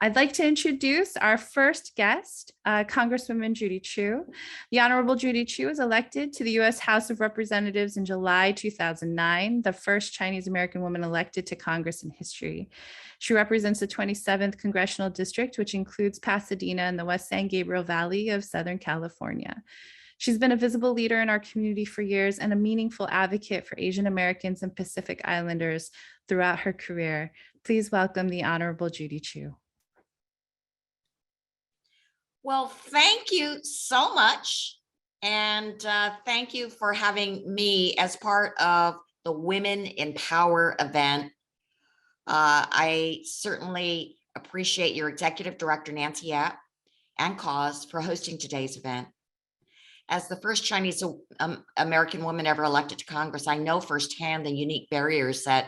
I'd like to introduce our first guest, Congresswoman Judy Chu. The Honorable Judy Chu was elected to the U.S. House of Representatives in July 2009, the first Chinese American woman elected to Congress in history. She represents the 27th Congressional District, which includes Pasadena and the West San Gabriel Valley of Southern California. She's been a visible leader in our community for years and a meaningful advocate for Asian Americans and Pacific Islanders throughout her career. Please welcome the Honorable Judy Chu. Well, thank you so much. And thank you for having me as part of the Women in Power event. I certainly appreciate your Executive Director, Nancy Yap, and Cause for hosting today's event. As the first Chinese American woman ever elected to Congress, I know firsthand the unique barriers that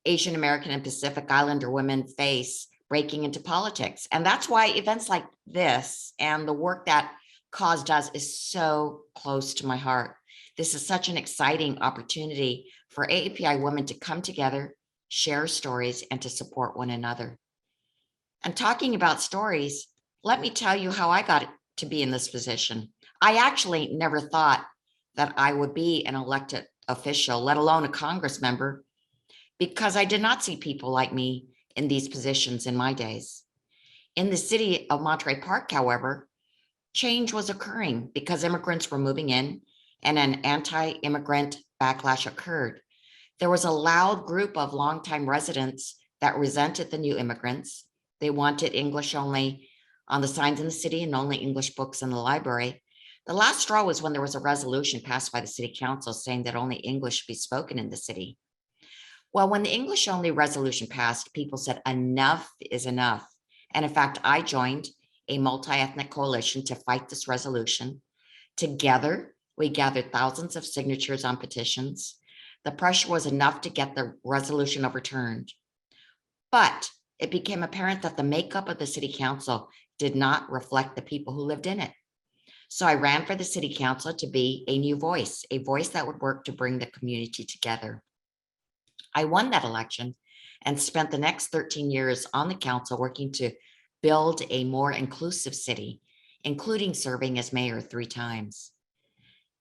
Asian American and Pacific Islander women face breaking into politics. And that's why events like this and the work that Cause does is so close to my heart. This is such an exciting opportunity for AAPI women to come together, share stories, and to support one another. And talking about stories, let me tell you how I got to be in this position. I actually never thought that I would be an elected official, let alone a Congress member, because I did not see people like me in these positions in my days. In the city of Monterey Park, however, change was occurring because immigrants were moving in and an anti-immigrant backlash occurred. There was a loud group of longtime residents that resented the new immigrants. They wanted English only on the signs in the city and only English books in the library. The last straw was when there was a resolution passed by the city council saying that only English should be spoken in the city. Well, when the English only resolution passed, people said enough is enough. And in fact, I joined a multi-ethnic coalition to fight this resolution. Together, we gathered thousands of signatures on petitions. The pressure was enough to get the resolution overturned. But it became apparent that the makeup of the city council did not reflect the people who lived in it. So I ran for the city council to be a new voice, a voice that would work to bring the community together. I won that election and spent the next 13 years on the council working to build a more inclusive city, including serving as mayor 3 times.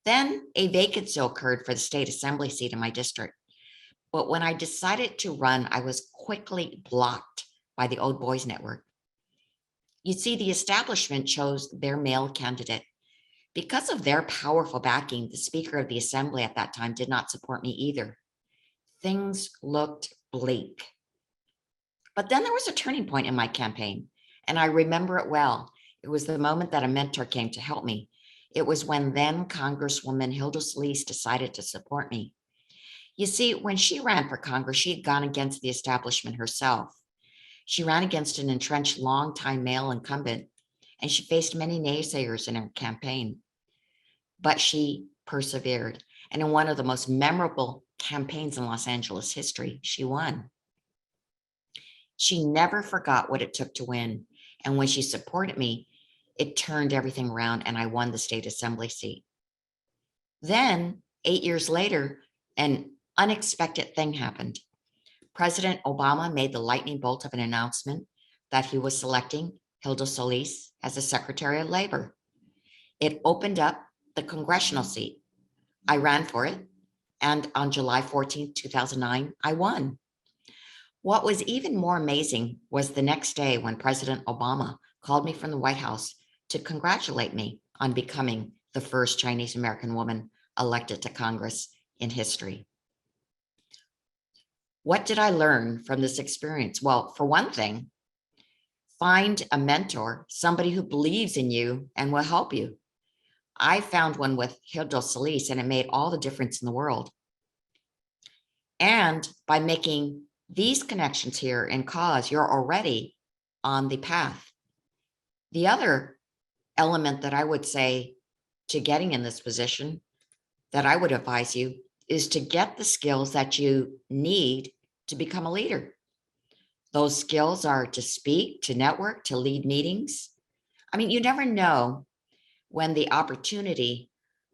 Then a vacancy occurred for the state assembly seat in my district. But when I decided to run, I was quickly blocked by the Old Boys Network. You see, the establishment chose their male candidate. Because of their powerful backing, the Speaker of the Assembly at that time did not support me either. Things looked bleak. But then there was a turning point in my campaign, and I remember it well. It was the moment that a mentor came to help me. It was when then Congresswoman Hilda Solis decided to support me. You see, when she ran for Congress, she had gone against the establishment herself. She ran against an entrenched longtime male incumbent, and she faced many naysayers in her campaign. But she persevered. And in one of the most memorable campaigns in Los Angeles history, she won. She never forgot what it took to win. And when she supported me, it turned everything around and I won the state assembly seat. Then 8 years later, an unexpected thing happened. President Obama made the lightning bolt of an announcement that he was selecting Hilda Solis as the Secretary of Labor. It opened up the congressional seat. I ran for it, and on July 14, 2009, I won. What was even more amazing was the next day when President Obama called me from the White House to congratulate me on becoming the first Chinese American woman elected to Congress in history. What did I learn from this experience? Well, for one thing, find a mentor, somebody who believes in you and will help you. I found one with Hilda Solis, and it made all the difference in the world. And by making these connections here in Cause, you're already on the path. The other element that I would say to getting in this position that I would advise you is to get the skills that you need to become a leader. Those skills are to speak, to network, to lead meetings. I mean, you never know when the opportunity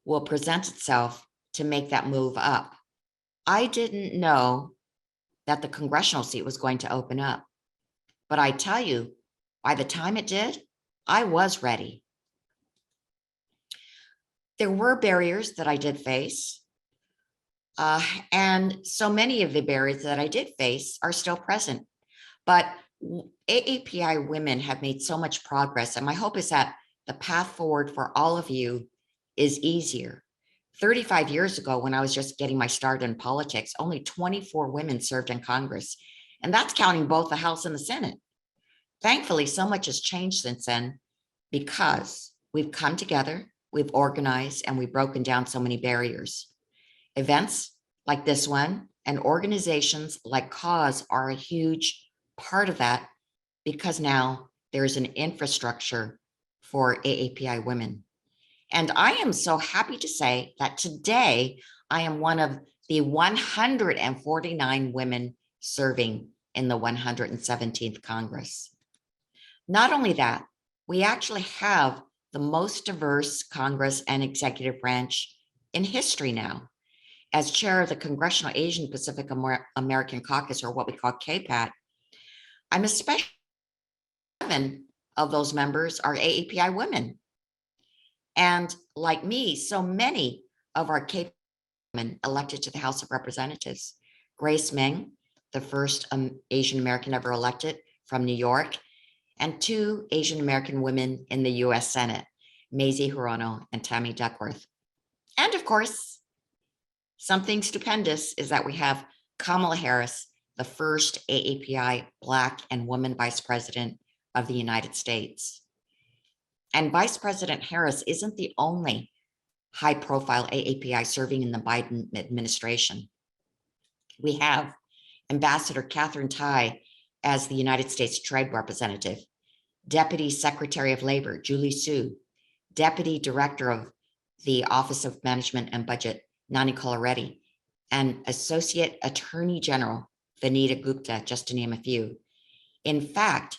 will present itself to make that move up. I didn't know that the congressional seat was going to open up, but I tell you, By the time it did, I was ready. There were barriers that I did face. And so many of the barriers that I did face are still present. But AAPI women have made so much progress. And my hope is that the path forward for all of you is easier. 35 years ago, when I was just getting my start in politics, only 24 women served in Congress. And that's counting both the House and the Senate. Thankfully, so much has changed since then because we've come together, we've organized, and we've broken down so many barriers. Events like this one and organizations like Cause are a huge part of that because now there's an infrastructure for AAPI women. And I am so happy to say that today I am one of the 149 women serving in the 117th Congress. Not only that, we actually have the most diverse Congress and executive branch in history now. As chair of the Congressional Asian Pacific American Caucus, or what we call KPAT, I'm especially 7 of those members are AAPI women. And like me, so many of our KPAT women elected to the House of Representatives. Grace Meng, the first Asian American ever elected from New York, and 2 Asian American women in the US Senate, Mazie Hirono and Tammy Duckworth. And of course, something stupendous is that we have Kamala Harris, the first AAPI Black and woman vice president of the United States. And Vice President Harris isn't the only high-profile AAPI serving in the Biden administration. We have Ambassador Catherine Tai as the United States Trade Representative, Deputy Secretary of Labor Judy Chu, Deputy Director of the Office of Management and Budget Nani Coloretti, and Associate Attorney General Vanita Gupta, just to name a few. In fact,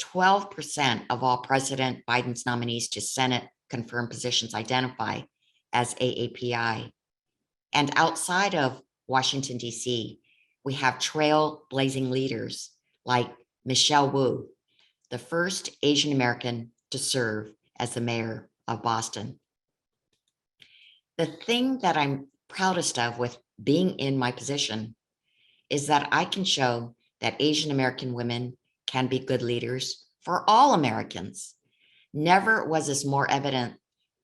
12% of all President Biden's nominees to Senate confirmed positions identify as AAPI. And outside of Washington, D.C., we have trailblazing leaders like Michelle Wu, the first Asian American to serve as the mayor of Boston. The thing that I'm proudest of with being in my position is that I can show that Asian American women can be good leaders for all Americans. Never was this more evident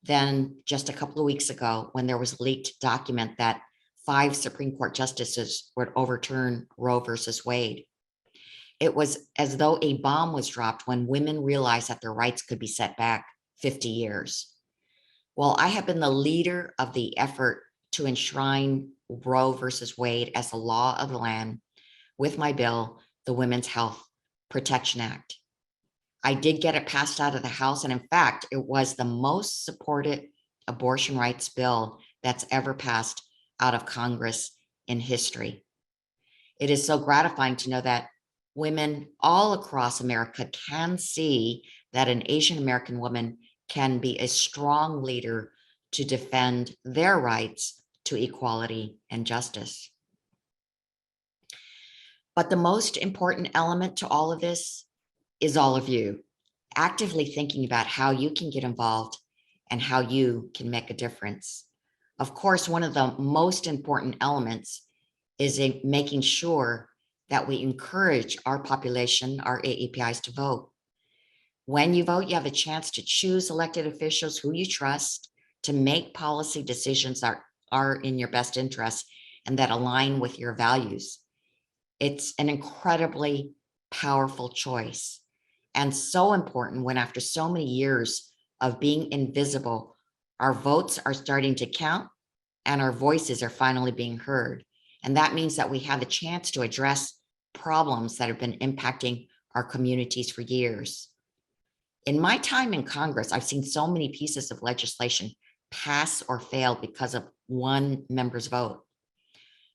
than just a couple of weeks ago when there was a leaked document that 5 Supreme Court justices would overturn Roe versus Wade. It was as though a bomb was dropped when women realized that their rights could be set back 50 years. Well, I have been the leader of the effort to enshrine Roe versus Wade as the law of the land with my bill, the Women's Health Protection Act. I did get it passed out of the House, and in fact, it was the most supported abortion rights bill that's ever passed out of Congress in history. It is so gratifying to know that women all across America can see that an Asian American woman can be a strong leader to defend their rights to equality and justice. But the most important element to all of this is all of you actively thinking about how you can get involved and how you can make a difference. Of course, one of the most important elements is making sure that we encourage our population, our AAPIs, to vote. When you vote, you have a chance to choose elected officials who you trust to make policy decisions that are in your best interest and that align with your values. It's an incredibly powerful choice and so important when after so many years of being invisible, our votes are starting to count and our voices are finally being heard. And that means that we have the chance to address problems that have been impacting our communities for years. In my time in Congress, I've seen so many pieces of legislation pass or fail because of one member's vote.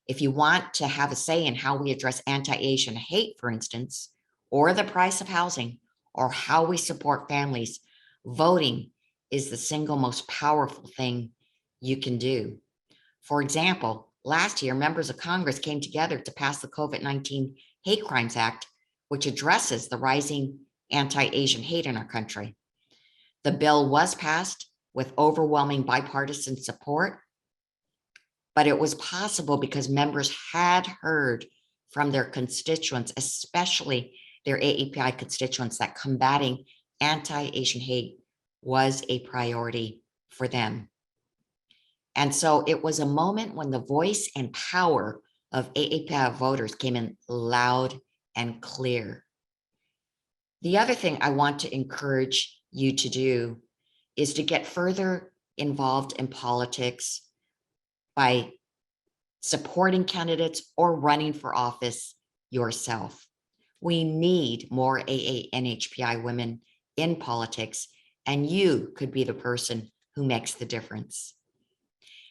If you want to have a say in how we address anti-Asian hate, for instance, or the price of housing, or how we support families, voting is the single most powerful thing you can do. For example, last year, members of Congress came together to pass the COVID-19 Hate Crimes Act, which addresses the rising anti-Asian hate in our country. The bill was passed with overwhelming bipartisan support, but it was possible because members had heard from their constituents, especially their AAPI constituents, that combating anti-Asian hate was a priority for them. And so it was a moment when the voice and power of AAPI voters came in loud and clear. The other thing I want to encourage you to do is to get further involved in politics by supporting candidates or running for office yourself. We need more AANHPI women in politics, and you could be the person who makes the difference.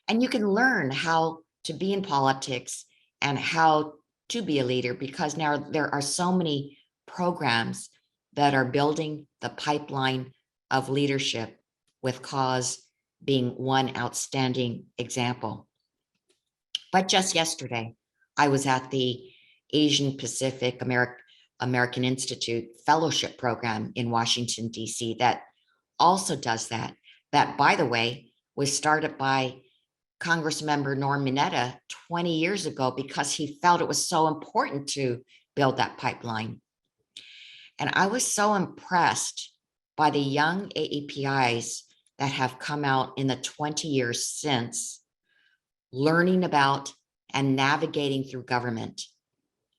And you can learn how to be in politics and how to be a leader, because now there are so many programs that are building the pipeline of leadership, with cause being one outstanding example. But just yesterday, I was at the Asian Pacific American Institute Fellowship Program in Washington, D.C. that also does that. That, by the way, was started by Congressmember Norm Mineta 20 years ago because he felt it was so important to build that pipeline. And I was so impressed by the young AAPIs that have come out in the 20 years since, learning about and navigating through government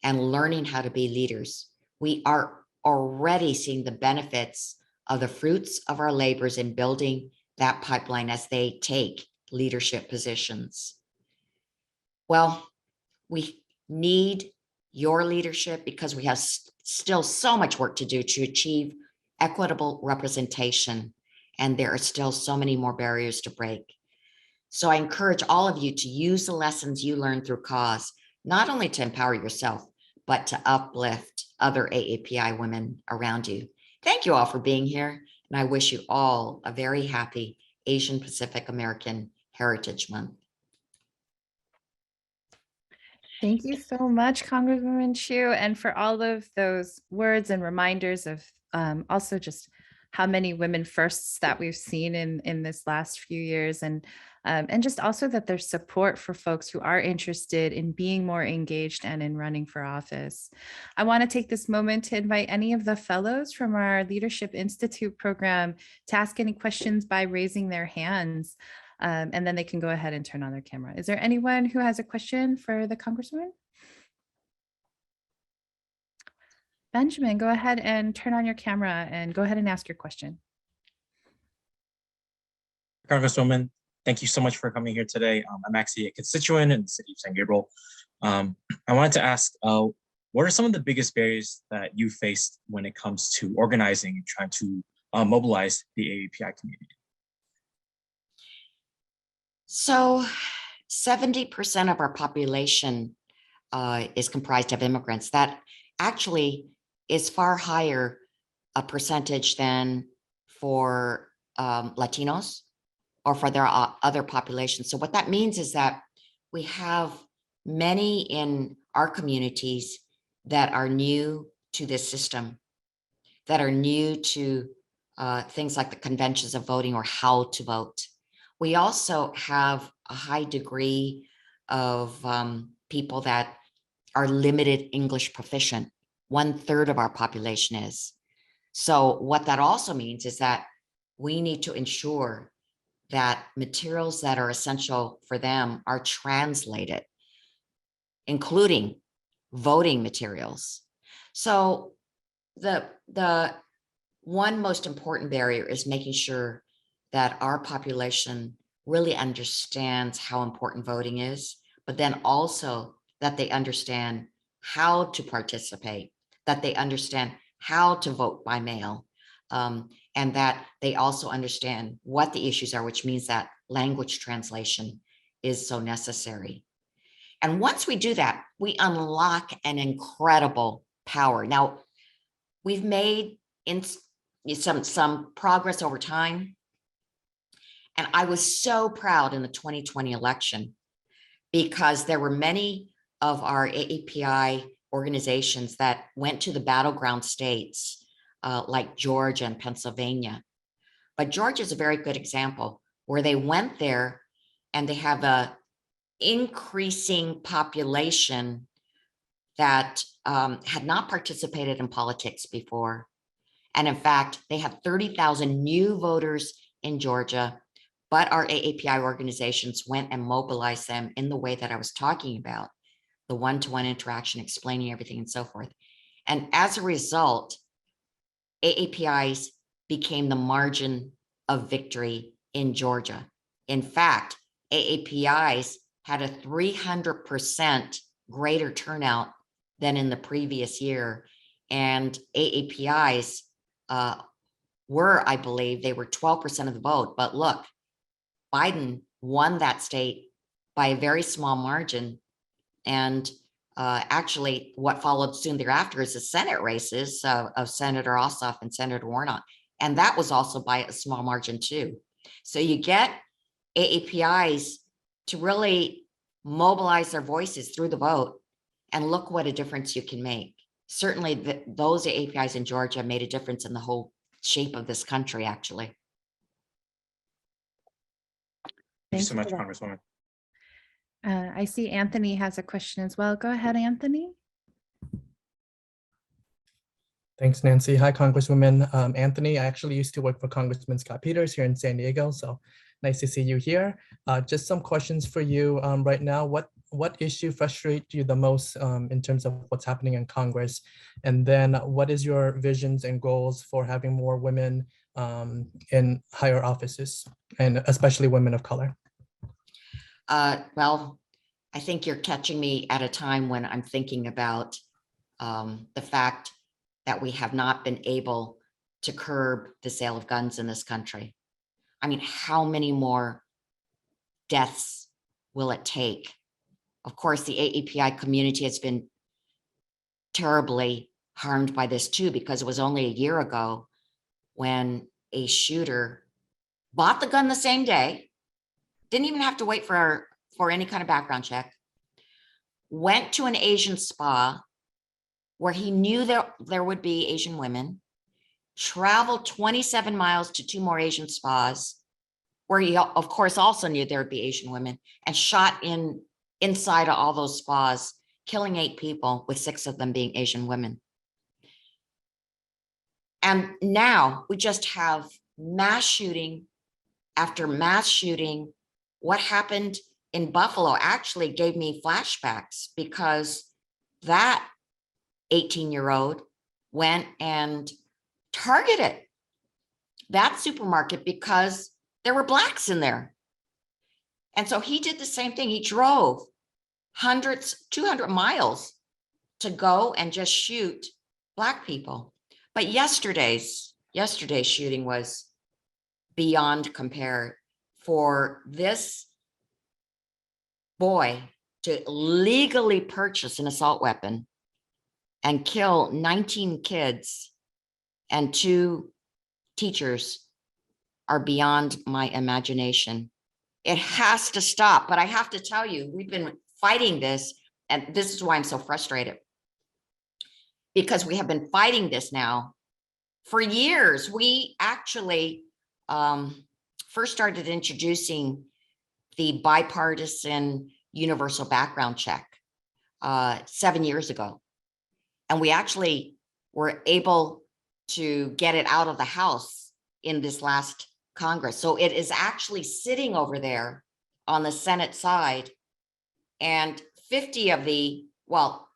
and learning how to be leaders. We are already seeing the benefits of the fruits of our labors in building that pipeline as they take leadership positions. Well, we need your leadership because we have still so much work to do to achieve equitable representation, and there are still so many more barriers to break. So I encourage all of you to use the lessons you learned through cause, not only to empower yourself, but to uplift other AAPI women around you. Thank you all for being here, and I wish you all a very happy Asian Pacific American Heritage Month. Thank you so much, Congresswoman Chu, and for all of those words and reminders of also just how many women firsts that we've seen in this last few years, and just also that there's support for folks who are interested in being more engaged and in running for office. I want to take this moment to invite any of the fellows from our Leadership Institute program to ask any questions by raising their hands. And then they can go ahead and turn on their camera. Is there anyone who has a question for the Congresswoman? Benjamin, go ahead and turn on your camera and go ahead and ask your question. Congresswoman, thank you so much for coming here today. I'm actually a constituent in the city of San Gabriel. I wanted to ask, what are some of the biggest barriers that you faced when it comes to organizing and trying to mobilize the AAPI community? So 70% of our population is comprised of immigrants. That actually is far higher a percentage than for Latinos or for their other populations. So what that means is that we have many in our communities that are new to this system, that are new to things like the conventions of voting or how to vote. We also have a high degree of people that are limited English proficient. 1/3 of our population is. So what that also means is that we need to ensure that materials that are essential for them are translated, including voting materials. So the one most important barrier is making sure that our population really understands how important voting is, but then also that they understand how to participate, that they understand how to vote by mail, and that they also understand what the issues are, which means that language translation is so necessary. And once we do that, we unlock an incredible power. Now, we've made some progress over time. And I was so proud in the 2020 election because there were many of our AAPI organizations that went to the battleground states like Georgia and Pennsylvania. But Georgia is a very good example where they went there and they have a increasing population that had not participated in politics before. And in fact, they have 30,000 new voters in Georgia, but our AAPI organizations went and mobilized them in the way that I was talking about, the one-to-one interaction, explaining everything and so forth. And as a result, AAPIs became the margin of victory in Georgia. In fact, AAPIs had a 300% greater turnout than in the previous year. And AAPIs were, I believe, they were 12% of the vote. But look, Biden won that state by a very small margin. And actually, what followed soon thereafter is the Senate races of Senator Ossoff and Senator Warnock. And that was also by a small margin too. So you get AAPIs to really mobilize their voices through the vote, and look what a difference you can make. Certainly those AAPIs in Georgia made a difference in the whole shape of this country, actually. Thank you so Thanks much, for that. Congresswoman. I see Anthony has a question as well. Go ahead, Anthony. Thanks, Nancy. Hi, Congresswoman. Anthony, I actually used to work for Congressman Scott Peters here in San Diego, so nice to see you here. Just some questions for you right now. What issue frustrates you the most in terms of what's happening in Congress? And then what is your visions and goals for having more women in higher offices, and especially women of color? Well, I think you're catching me at a time when I'm thinking about the fact that we have not been able to curb the sale of guns in this country. I mean, how many more deaths will it take? Of course, the AAPI community has been terribly harmed by this too, because it was only a year ago when a shooter bought the gun the same day, didn't even have to wait for any kind of background check, went to an Asian spa where he knew that there would be Asian women, traveled 27 miles to 2 more Asian spas, where he, of course, also knew there would be Asian women, and shot inside of all those spas, killing 8 people, with 6 of them being Asian women. And now we just have mass shooting after mass shooting. What happened in Buffalo actually gave me flashbacks, because that 18-year-old went and targeted that supermarket because there were Blacks in there. And so he did the same thing. He drove 200 miles to go and just shoot Black people. But yesterday's shooting was beyond compare. For this boy to legally purchase an assault weapon and kill 19 kids and 2 teachers are beyond my imagination. It has to stop. But I have to tell you, we've been fighting this, and this is why I'm so frustrated, because we have been fighting this now for years. We actually first started introducing the bipartisan universal background check 7 years ago. And we actually were able to get it out of the House in this last Congress. So it is actually sitting over there on the Senate side, and 50 of the, well,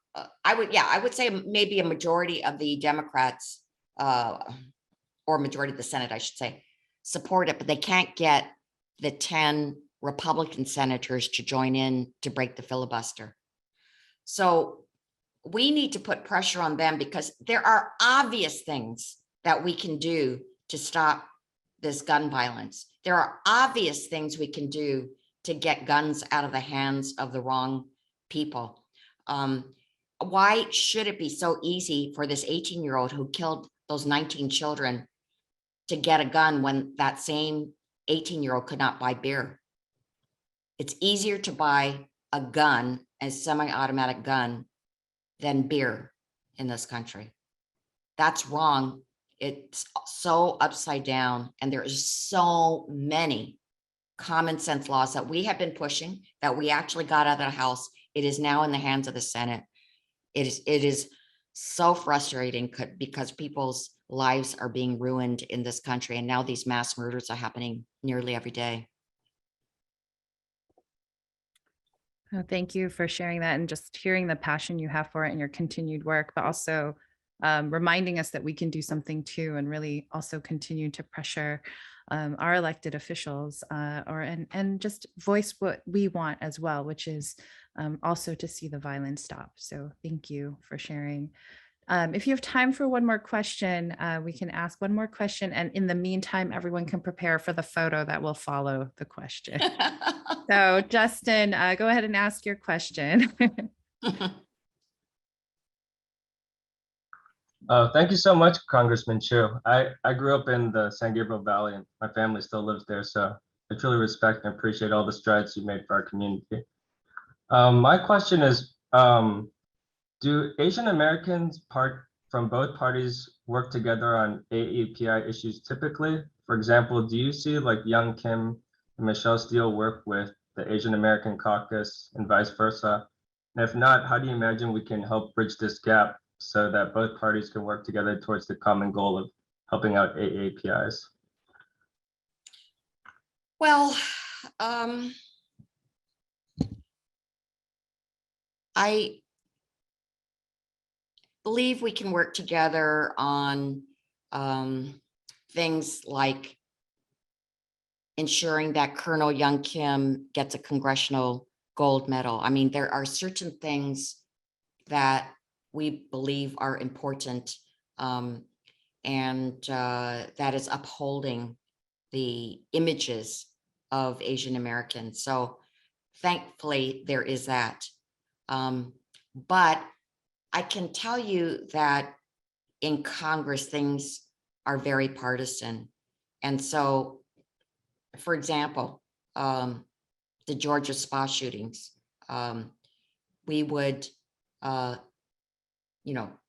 I would say maybe a majority of the Democrats, or majority of the Senate, I should say, support it, but they can't get the 10 Republican senators to join in to break the filibuster. So we need to put pressure on them, because there are obvious things that we can do to stop this gun violence. There are obvious things we can do to get guns out of the hands of the wrong people. Why should it be so easy for this 18-year-old who killed those 19 children to get a gun when that same 18-year-old could not buy beer? It's easier to buy a gun, a semi-automatic gun, than beer in this country. That's wrong. it's so upside down, and there is so many common sense laws that we have been pushing that we actually got out of the House. It is now in the hands of the Senate. It is so frustrating because people's lives are being ruined in this country, and now these mass murders are happening nearly every day. Thank you for sharing that and just hearing the passion you have for it and your continued work, but also reminding us that we can do something too, and really also continue to pressure our elected officials and just voice what we want as well, which is also to see the violence stop. So thank you for sharing. If you have time for one more question, we can ask one more question. And in the meantime, everyone can prepare for the photo that will follow the question. So Justin, go ahead and ask your question. Thank you so much, Congressman Chu. I grew up in the San Gabriel Valley, and my family still lives there, so I truly respect and appreciate all the strides you made for our community. My question is, do Asian Americans from both parties work together on AAPI issues typically? For example, do you see like Young Kim and Michelle Steele work with the Asian American Caucus and vice versa? And if not, how do you imagine we can help bridge this gap so that both parties can work together towards the common goal of helping out AAPIs? Well, I believe we can work together on things like ensuring that Colonel Young Kim gets a congressional gold medal. I mean, there are certain things that we believe are important, and that is upholding the images of Asian Americans. So thankfully there is that. But I can tell you that in Congress, things are very partisan. And so, for example, the Georgia spa shootings, we would,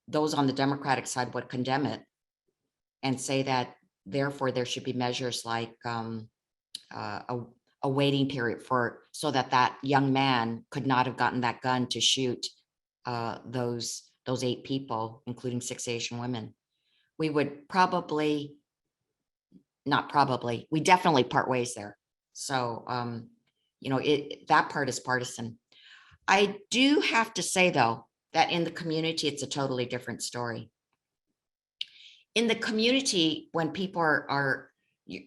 those on the Democratic side would condemn it and say that therefore there should be measures like a waiting period so that young man could not have gotten that gun to shoot those 8 people, including 6 Asian women. We would we definitely part ways there. So, that part is partisan. I do have to say though, that in the community, it's a totally different story. In the community, when people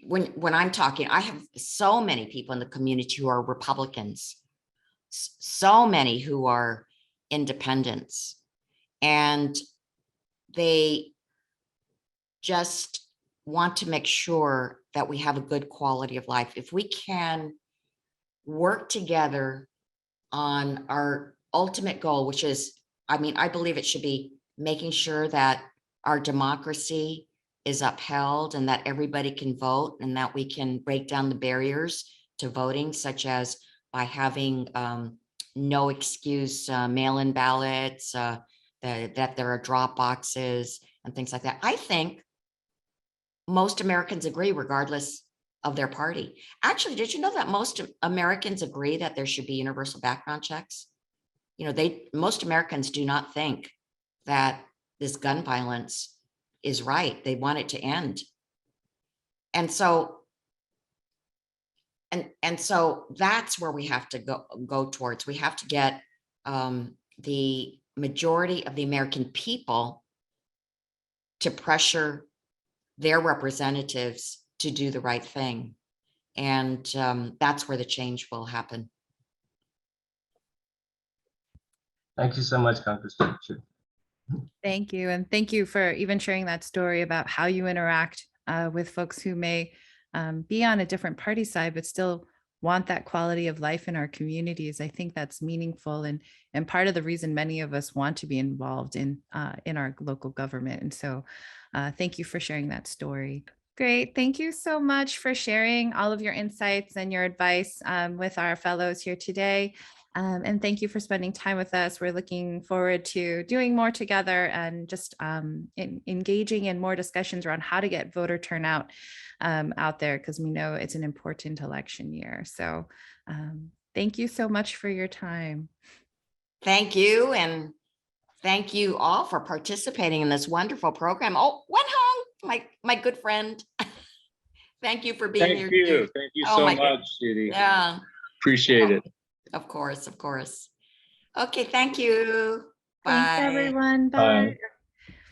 when I'm talking, I have so many people in the community who are Republicans, so many who are independents, and they just want to make sure that we have a good quality of life. If we can work together on our ultimate goal, which is, I believe it should be making sure that our democracy is upheld and that everybody can vote, and that we can break down the barriers to voting, such as by having no excuse mail-in ballots, that there are drop boxes and things like that. I think most Americans agree, regardless of their party. Actually, did you know that most Americans agree that there should be universal background checks? Most Americans do not think that this gun violence is right. They want it to end. And so, and so that's where we have to go towards. We have to get the majority of the American people to pressure their representatives to do the right thing. And that's where the change will happen. Thank you so much, Congressman Chu. Thank you. And thank you for even sharing that story about how you interact with folks who may be on a different party side, but still want that quality of life in our communities. I think that's meaningful and part of the reason many of us want to be involved in our local government. And so thank you for sharing that story. Great. Thank you so much for sharing all of your insights and your advice with our fellows here today. And thank you for spending time with us. We're looking forward to doing more together and just engaging in more discussions around how to get voter turnout out there, because we know it's an important election year. So thank you so much for your time. Thank you. And thank you all for participating in this wonderful program. Oh, Hwang, my good friend. Thank you for being here. Thank you. Too. Thank you Oh so my much, Judy. Yeah. Appreciate it. Of course, of course. Okay, thank you. Bye. Thanks, everyone. Bye. Bye.